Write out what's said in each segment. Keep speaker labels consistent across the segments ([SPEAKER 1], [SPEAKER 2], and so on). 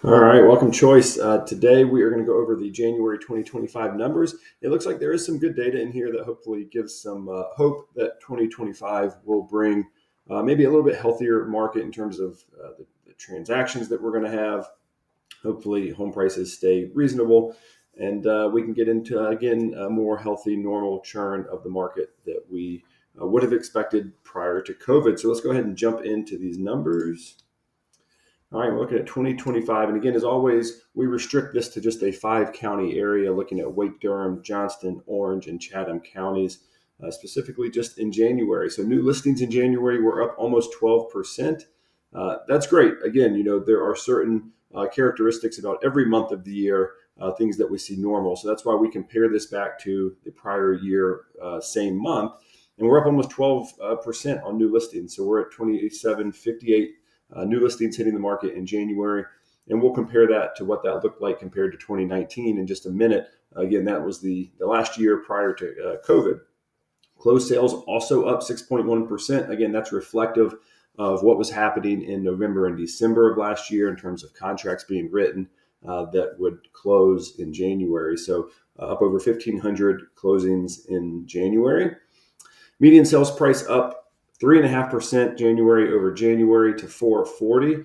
[SPEAKER 1] All right, welcome, Choice. Today we are going to go over the January 2025 numbers. It looks like there is some good data in here that hopefully gives some hope that 2025 will bring maybe a little bit healthier market in terms of the transactions that we're going to have. Hopefully, home prices stay reasonable and we can get into, again, a more healthy, normal churn of the market that we would have expected prior to COVID. So let's go ahead and jump into these numbers. All right, we're looking at 2025. And again, as always, we restrict this to just a 5 county area, looking at Wake, Durham, Johnston, Orange, and Chatham counties, specifically just in January. So new listings in January were up almost 12%. That's great. Again, there are certain characteristics about every month of the year, things that we see normal. So that's why we compare this back to the prior year, same month. And we're up almost 12% on new listings. So we're at 2758 new listings hitting the market in January. And we'll compare that to what that looked like compared to 2019 in just a minute. Again, that was the last year prior to COVID. Closed sales also up 6.1%. Again, that's reflective of what was happening in November and December of last year in terms of contracts being written that would close in January. So up over 1,500 closings in January. Median sales price up 3.5% January over January to 440.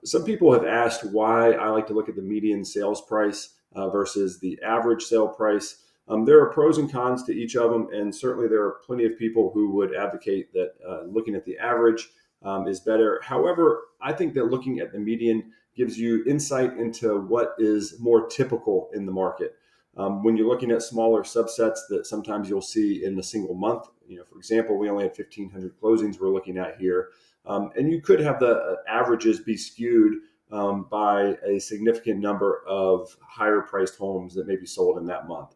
[SPEAKER 1] Some people have asked why I like to look at the median sales price versus the average sale price. There are pros and cons to each of them, and certainly there are plenty of people who would advocate that looking at the average is better. However, I think that looking at the median gives you insight into what is more typical in the market. When you're looking at smaller subsets that sometimes you'll see in a single month, for example, we only had 1,500 closings we're looking at here, and you could have the averages be skewed by a significant number of higher priced homes that may be sold in that month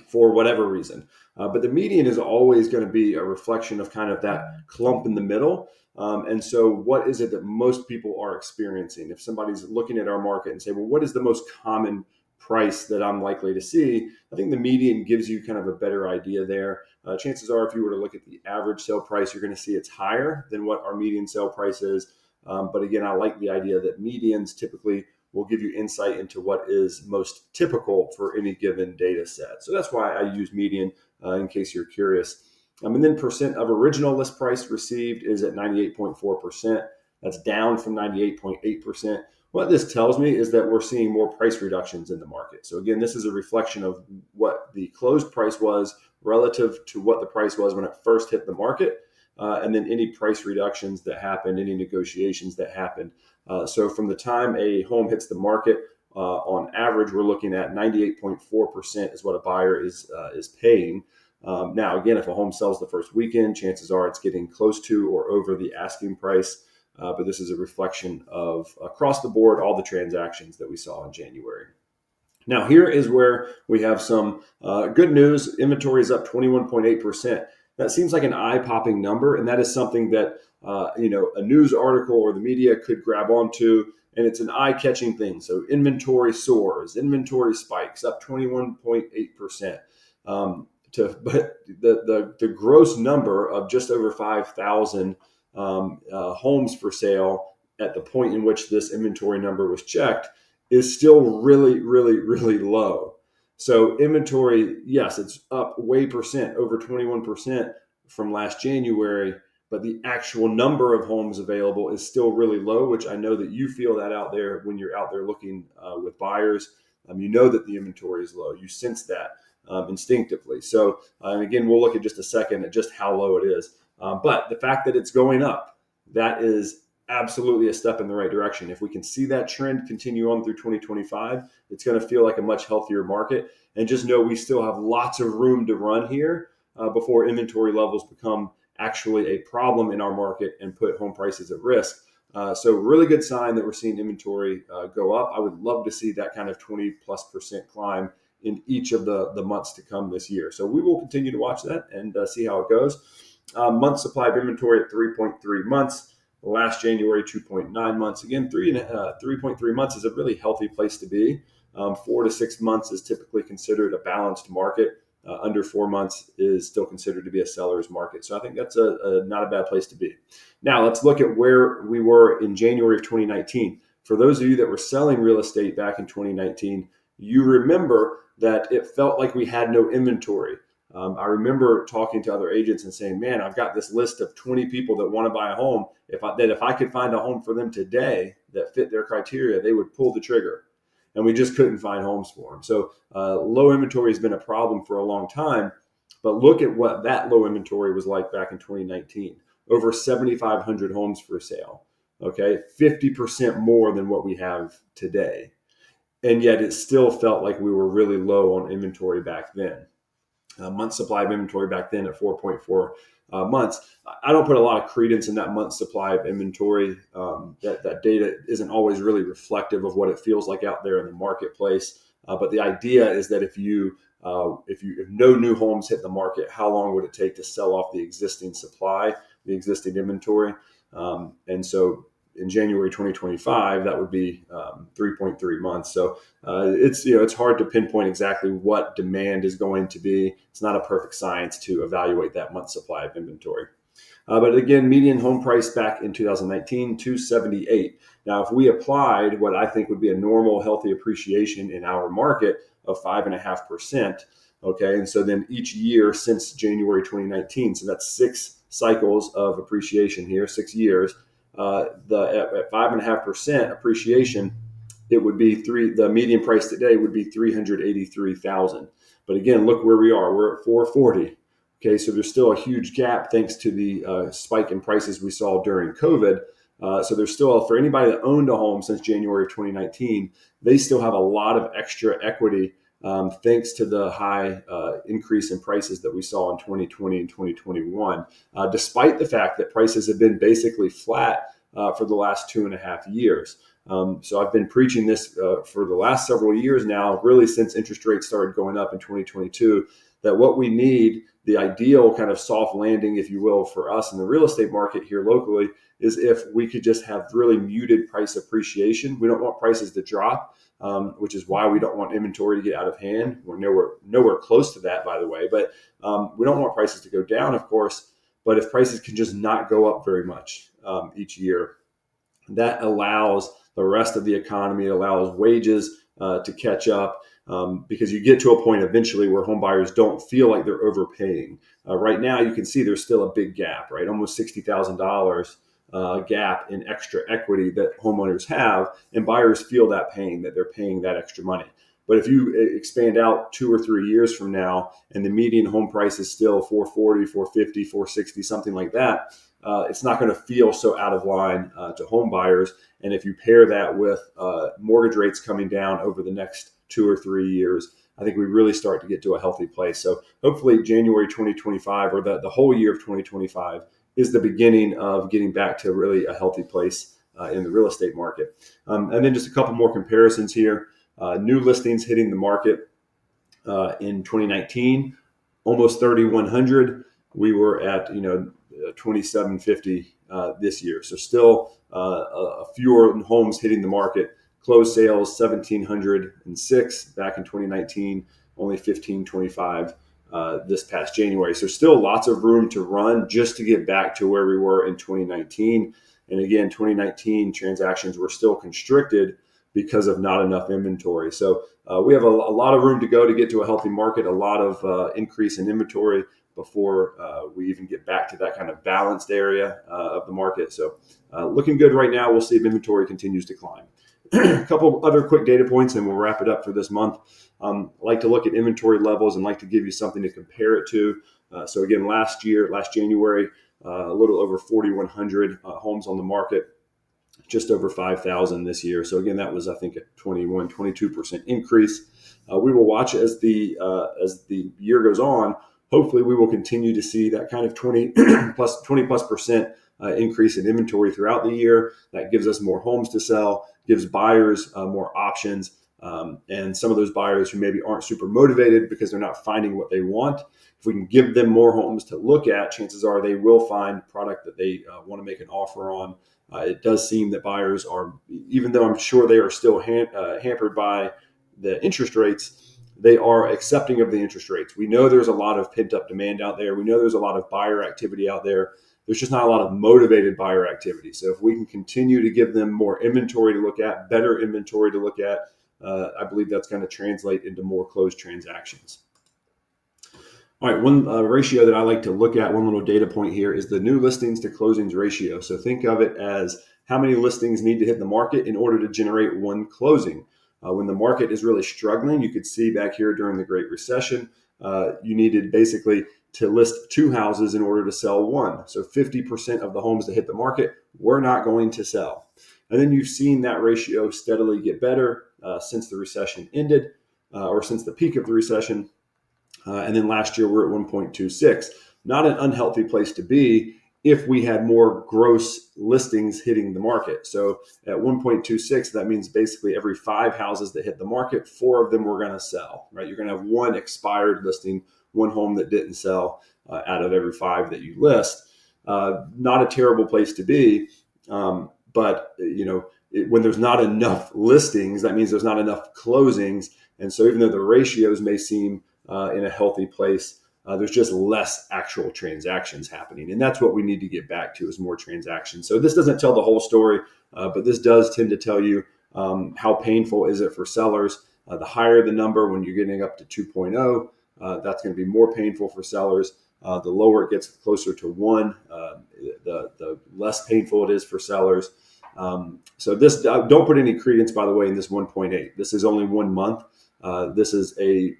[SPEAKER 1] for whatever reason. But the median is always going to be a reflection of kind of that clump in the middle. And so what is it that most people are experiencing? If somebody's looking at our market and say, well, what is the most common price that I'm likely to see? I think the median gives you kind of a better idea there. Chances are, if you were to look at the average sale price, you're going to see it's higher than what our median sale price is. But again, I like the idea that medians typically will give you insight into what is most typical for any given data set. So that's why I use median in case you're curious. And then percent of original list price received is at 98.4%. That's down from 98.8%. What this tells me is that we're seeing more price reductions in the market. So again, this is a reflection of what the closed price was relative to what the price was when it first hit the market, and then any price reductions that happened, any negotiations that happened. So from the time a home hits the market, on average, we're looking at 98.4% is what a buyer is paying. Now, again, if a home sells the first weekend, chances are it's getting close to or over the asking price. But this is a reflection of across the board, all the transactions that we saw in January. Now, here is where we have some good news. Inventory is up 21.8%. That seems like an eye-popping number, and that is something that a news article or the media could grab onto, and it's an eye-catching thing. So inventory soars, inventory spikes, up 21.8%. But the gross number of just over 5,000 homes for sale at the point in which this inventory number was checked is still really, really, really low. So inventory, yes, it's up way percent, over 21% from last January, but the actual number of homes available is still really low, which I know that you feel that out there when you're out there looking with buyers. You know that the inventory is low. You sense that instinctively. So again, we'll look at just a second at just how low it is. But the fact that it's going up, that is absolutely a step in the right direction. If we can see that trend continue on through 2025, it's going to feel like a much healthier market. And just know we still have lots of room to run here before inventory levels become actually a problem in our market and put home prices at risk. So really good sign that we're seeing inventory go up. I would love to see that kind of 20+% climb in each of the months to come this year. So we will continue to watch that and see how it goes. Month supply of inventory at 3.3 months. Last January, 2.9 months. Again, 3.3 months is a really healthy place to be. 4 to 6 months is typically considered a balanced market. Under 4 months is still considered to be a seller's market. So I think that's not a bad place to be. Now let's look at where we were in January of 2019. for those of you that were selling real estate back in 2019, you remember that it felt like we had no inventory. I remember talking to other agents and saying, man, I've got this list of 20 people that want to buy a home. If I could find a home for them today that fit their criteria, they would pull the trigger. And we just couldn't find homes for them. So low inventory has been a problem for a long time. But look at what that low inventory was like back in 2019. Over 7,500 homes for sale. Okay, 50% more than what we have today. And yet it still felt like we were really low on inventory back then. Month supply of inventory back then at 4.4 months. I don't put a lot of credence in that month supply of inventory. That data isn't always really reflective of what it feels like out there in the marketplace. But the idea is that if no new homes hit the market, how long would it take to sell off the existing supply, the existing inventory? And so in January 2025, that would be 3.3 months. So it's hard to pinpoint exactly what demand is going to be. It's not a perfect science to evaluate that month supply of inventory. But again, median home price back in 2019, 278. Now, if we applied what I think would be a normal healthy appreciation in our market of 5.5%, okay, and so then each year since January 2019, so that's 6 cycles of appreciation here, 6 years. At 5.5% appreciation, it would be the median price today would be $383,000. But again, look where we are. We're at 440. Okay, so there's still a huge gap thanks to the spike in prices we saw during COVID. So there's still, for anybody that owned a home since January of 2019, they still have a lot of extra equity thanks to the high increase in prices that we saw in 2020 and 2021, despite the fact that prices have been basically flat for the last 2.5 years. So I've been preaching this for the last several years now, really since interest rates started going up in 2022, that what we need, the ideal kind of soft landing, if you will, for us in the real estate market here locally, is if we could just have really muted price appreciation. We don't want prices to drop, which is why we don't want inventory to get out of hand. We're nowhere close to that, by the way. But we don't want prices to go down, of course. But if prices can just not go up very much each year, that allows the rest of the economy, it allows wages to catch up. Because you get to a point eventually where home buyers don't feel like they're overpaying. Right now, you can see there's still a big gap, right? Almost $60,000 gap in extra equity that homeowners have, and buyers feel that pain, that they're paying that extra money. But if you expand out 2 or 3 years from now, and the median home price is still 440, 450, 460, something like that, it's not going to feel so out of line to home buyers. And if you pair that with mortgage rates coming down over the next 2 or 3 years, I think we really start to get to a healthy place. So hopefully January 2025 or the whole year of 2025 is the beginning of getting back to really a healthy place in the real estate market. And then just a couple more comparisons here. New listings hitting the market in 2019, almost 3,100. We were at 2,750 this year. So still fewer homes hitting the market. Closed sales 1,706 back in 2019, only 1,525 this past January. So still lots of room to run just to get back to where we were in 2019. And again, 2019 transactions were still constricted because of not enough inventory. So we have a lot of room to go to get to a healthy market, a lot of increase in inventory before we even get back to that kind of balanced area of the market. So looking good right now. We'll see if inventory continues to climb. A couple other quick data points and we'll wrap it up for this month. I like to look at inventory levels and like to give you something to compare it to. So again, last January, a little over 4,100 homes on the market, just over 5,000 this year. So again, that was, I think, a 22% increase. We will watch as the year goes on. Hopefully we will continue to see that kind of 20 plus percent increase in inventory throughout the year. That gives us more homes to sell, gives buyers more options. And some of those buyers who maybe aren't super motivated because they're not finding what they want, if we can give them more homes to look at, chances are they will find product that they want to make an offer on. It does seem that buyers are, even though I'm sure they are still hampered by the interest rates, they are accepting of the interest rates. We know there's a lot of pent up demand out there. We know there's a lot of buyer activity out there. there's just not a lot of motivated buyer activity. So if we can continue to give them more inventory to look at, better inventory to look at, I believe that's going to translate into more closed transactions. All right, one ratio that I like to look at, one little data point here, is the new listings to closings ratio. So think of it as how many listings need to hit the market in order to generate one closing. When the market is really struggling, you could see back here during the Great Recession, you needed basically to list 2 houses in order to sell 1. So 50% of the homes that hit the market were not going to sell. And then you've seen that ratio steadily get better since the recession ended, or since the peak of the recession. And then last year we're at 1.26. Not an unhealthy place to be if we had more gross listings hitting the market. So at 1.26, that means basically every 5 houses that hit the market, 4 of them were going to sell, right? You're going to have 1 expired listing, 1 home that didn't sell out of every 5 that you list. Not a terrible place to be, but when there's not enough listings, that means there's not enough closings. And so even though the ratios may seem in a healthy place, there's just less actual transactions happening. And that's what we need to get back to, is more transactions. So this doesn't tell the whole story, but this does tend to tell you how painful is it for sellers. The higher the number, when you're getting up to 2.0, that's going to be more painful for sellers. The lower it gets closer to 1, the less painful it is for sellers. So this, don't put any credence, by the way, in this 1.8. This is only 1 month. This is a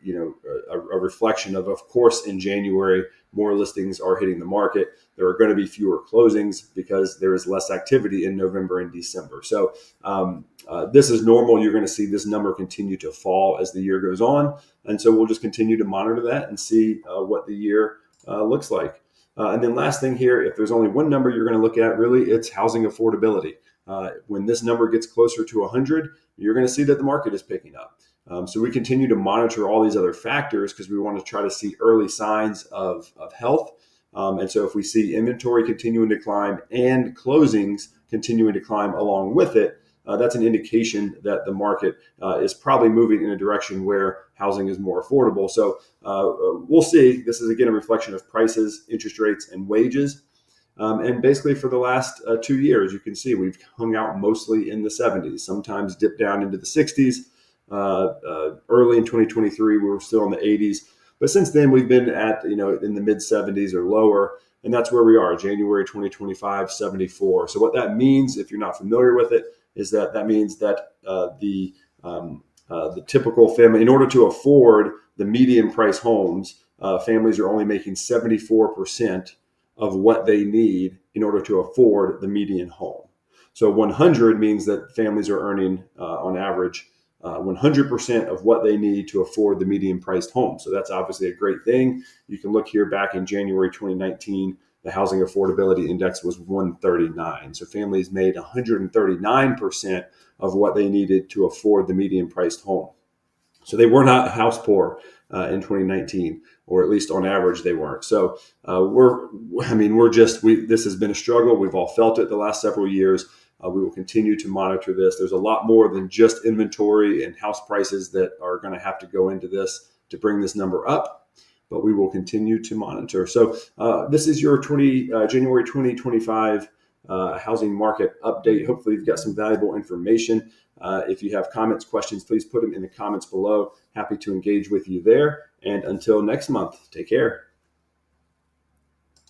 [SPEAKER 1] reflection of course, in January, more listings are hitting the market. There are going to be fewer closings because there is less activity in November and December. So this is normal. You're going to see this number continue to fall as the year goes on. And so we'll just continue to monitor that and see what the year looks like. And then last thing here, if there's only one number you're going to look at, really, it's housing affordability. When this number gets closer to 100, you're going to see that the market is picking up. So we continue to monitor all these other factors because we want to try to see early signs of health. And so if we see inventory continuing to climb and closings continuing to climb along with it, that's an indication that the market is probably moving in a direction where housing is more affordable. So we'll see. This is, again, a reflection of prices, interest rates, and wages. And basically for the last 2 years, you can see we've hung out mostly in the 70s, sometimes dipped down into the 60s. Early in 2023, we were still in the 80s. But since then, we've been at, in the mid 70s or lower. And that's where we are, January 2025, 74. So what that means, if you're not familiar with it, is that means that the typical family, in order to afford the median price homes, families are only making 74% of what they need in order to afford the median home. So 100 means that families are earning, on average, 100% of what they need to afford the median priced home. So that's obviously a great thing. You can look here back in January 2019, the housing affordability index was 139. So families made 139% of what they needed to afford the median priced home. So they were not house poor in 2019, or at least on average they weren't. So this has been a struggle. We've all felt it the last several years. We will continue to monitor this. There's a lot more than just inventory and house prices that are going to have to go into this to bring this number up, but we will continue to monitor. So this is your January 2025 housing market update. Hopefully you've got some valuable information. If you have comments, questions, please put them in the comments below. Happy to engage with you there. And until next month, take care.